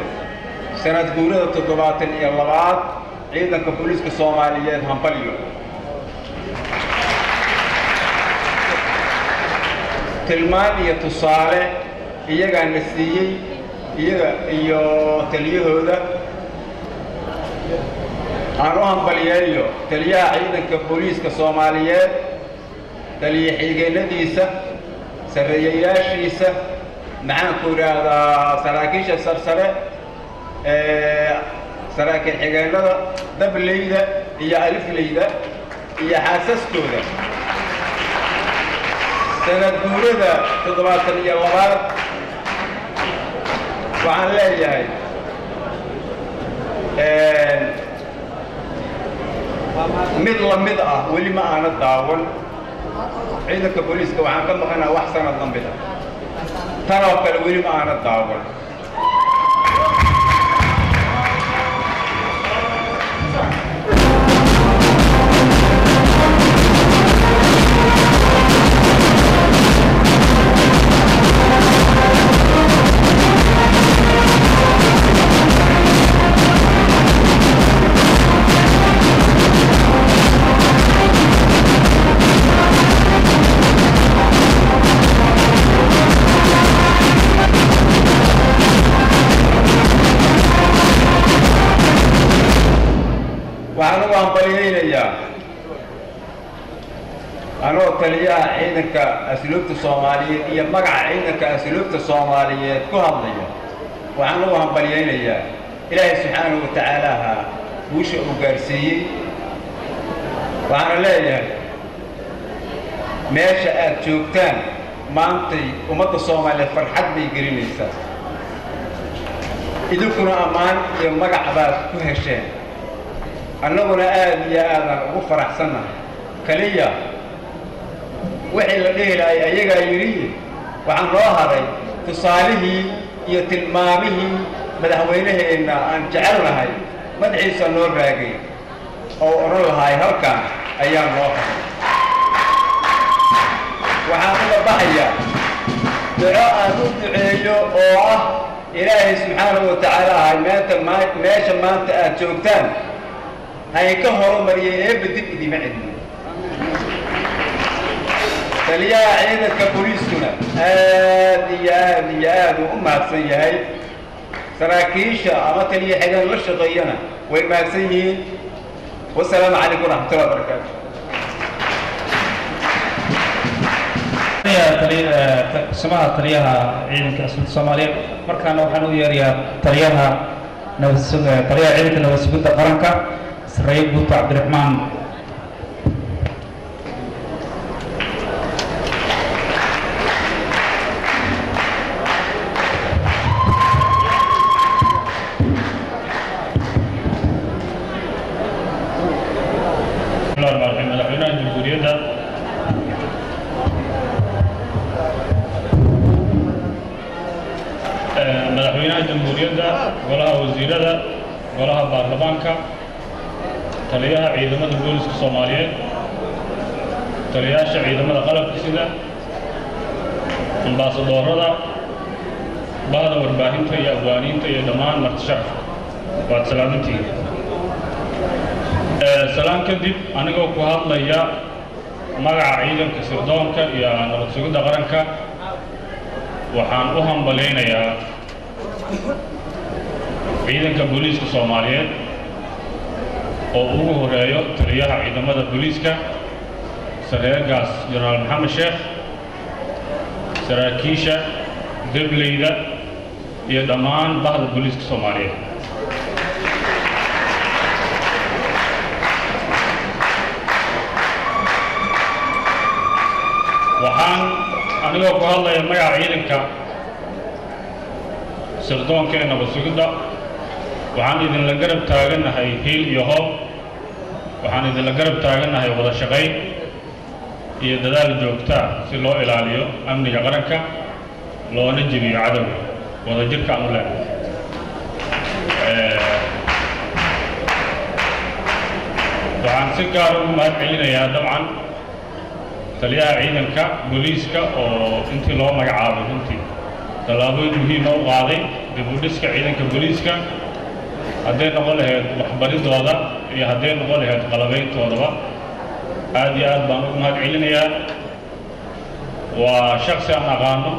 sanad guurada 72 ciidanka booliiska Soomaaliyeed hambalyo tilmaan iyo tusaale iyaga na siiyay iyaga iyo taliyahooda aan u hambalyeeyo taliyaha ciidanka booliiska Soomaaliyeed taliya xigeenadiisa sareeyayaashiisa maxaan ku raahdaa saraakiisha sarsare saraakiil xigeenada dableyda iyo alifleyda iyo xaasaskooda sanad guurada 72 waxaan leeyahay mid la mid ah weli ma aana daawan ciidanka booliiska waxaan ka maqanaa wax sanad la mid ah tan oo kale weli ma aana daawan waxaan ugu hambaliyeynayaa anoo taliyaha ciidanka asluubta Soomaaliyeed iyo magaca ciidanka asluubta Soomaaliyeed ku hadlaya waxaan ugu hambaliyeynayaa Ilaahay subxaanahu wa ta'aala guusha uu gaarsiiyey waxaan leeyahay meesha aad joogtaan maantay ummadda Soomaaliyeed farxad bay gelinaysaa idinkuna ammaan iyo magac baad ku hesheen annaguna aad iyo aadan ugu faraxsanahay kaliya wixii la dhihi lahay ayagaa yidhi waxaan noo haray tusaalihii iyo tilmaamihii madaxweynaheenna aan jecelnahay madaxiisa noo raagay oo odhan lahay halkan ayaa noo haray waxaan uga baxayaa duco aan u duceeyo oo ah ilaahay subxaanahu wa tacaala hay meesha maanta aad joogtaan hay ka horumariyay eebba dib idima celin taliyaha ciidanka booliiskuna aad iyo aad iyo aad uu u mahadsan yahay saraakiisha ama taliya xigeen la shaqeeyana way mahadsan yihiin wasalaamu calaykum waraxmatullahi wabarakaatu samaha taliyaha ciidanka asluubta Soomaaliyeed markaana waxaan u yeerayaa taliyaha ciidanka nabad sugidda qaranka Saraakiil Guuta Cabdiraxmaan madaxweynaha jamhuuriyadda madaxweynaha jamhuuriyadda golaha wasiirada golaha baarlamaanka taliyaha ciidamada booliska Soomaaliyeed taliyaasha ciidamada qalabka sida ambaasadorada bahda warbaahinta iyo abwaaniinta iyo dhammaan martisharafka waad salaamantihiin salaan kadib anigoo ku hadlaya magaca ciidanka sirdoonka iyo nabad sugidda qaranka waxaan u hambaleynayaa ciidanka booliiska Soomaaliyeed oo ugu horeeyo taliyaha ciidamada booliiska Saraakiisha Jenaraal Maxamed Sheekh saraakiisha dableyda iyo dhammaan bahda booliiska Soomaaliyeed waxaan anigoo ku hadlaya magaca ciidanka sirdoonka ee nabad sugidda waxaan idinla garab taaganahay hiil iyo hoob waxaan idinla garab taaganahay wada shaqayn iyo dadaal joogta si loo ilaaliyo amniga qaranka loona jebiyo cadowga wada jirka aan u leenahay waxaan si gaar ugu mahad celinayaa dabcan taliyaha ciidanka booliiska oo intii loo magacaabay runtii tallaabooyin muhiima u qaaday dib u dhiska ciidanka booliiska hadday noqon lahayd waxbaridooda iyo hadday noqon lahayd qalabayntoodaba aad iyo aad baan ugu mahad celinayaa waa shaksi aan aqaano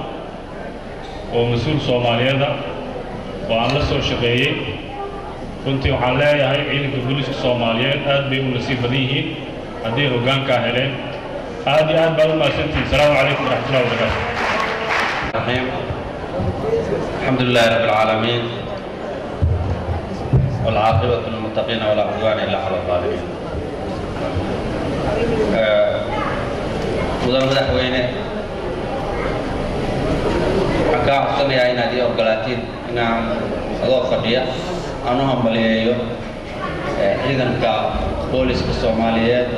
oo mas-uul Soomaaliyeed oo aan la soo shaqeeyey runtii waxaan leeyahay ciidanka booliiska Soomaaliyeed aad bay u nasiib badan yihiin hadday hoggaanka heleen aad iyo aad baan u mahadsantihiin asalaamu calaykum waraxmatullahi wabarakaatu الحمد لله رب العالمين والعاقبة للمتقين ولا عدوان إلا على الظالمين مدن مدحوينه waxaan kaa codsanayaa inaad ii ogolaatiin inaan adoo fadhiya aan u hambaliyeeyo ciidanka booliska Soomaaliyeed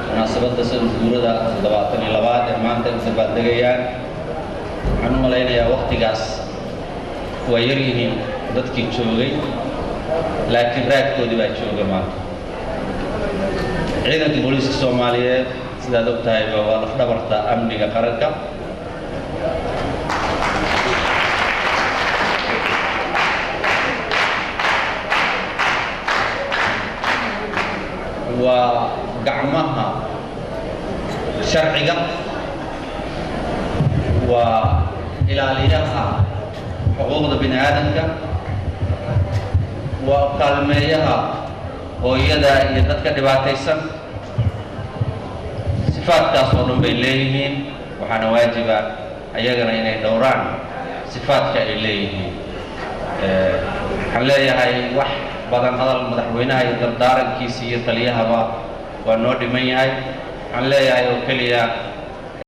munaasabadda sanad guurada 72 ee maanta inta baaldegayaan waxaan u malaynayaa waqtigaas waa yar yihiin dadkii joogay laakiin raadkoodii baa jooga maanta ciidanka booliska Soomaaliyeed sidaad og tahay waa laf-dhabarta amniga qaranka waa gacmaha sharciga waa ilaaliyaha xuquuqda bini aadamka waa kaalmeeyaha hooyada iyo dadka dhibaataysan sifaadkaas oo dhan bay leeyihiin waxaana waajiba ayagana inay dhowraan sifaadka ay leeyihiin waxaan leeyahay wax badan hadal madaxweynaha iyo dardaarankiisa iyo taliyahaba waa noo dhiman yahay waxaan leeyahay oo keliya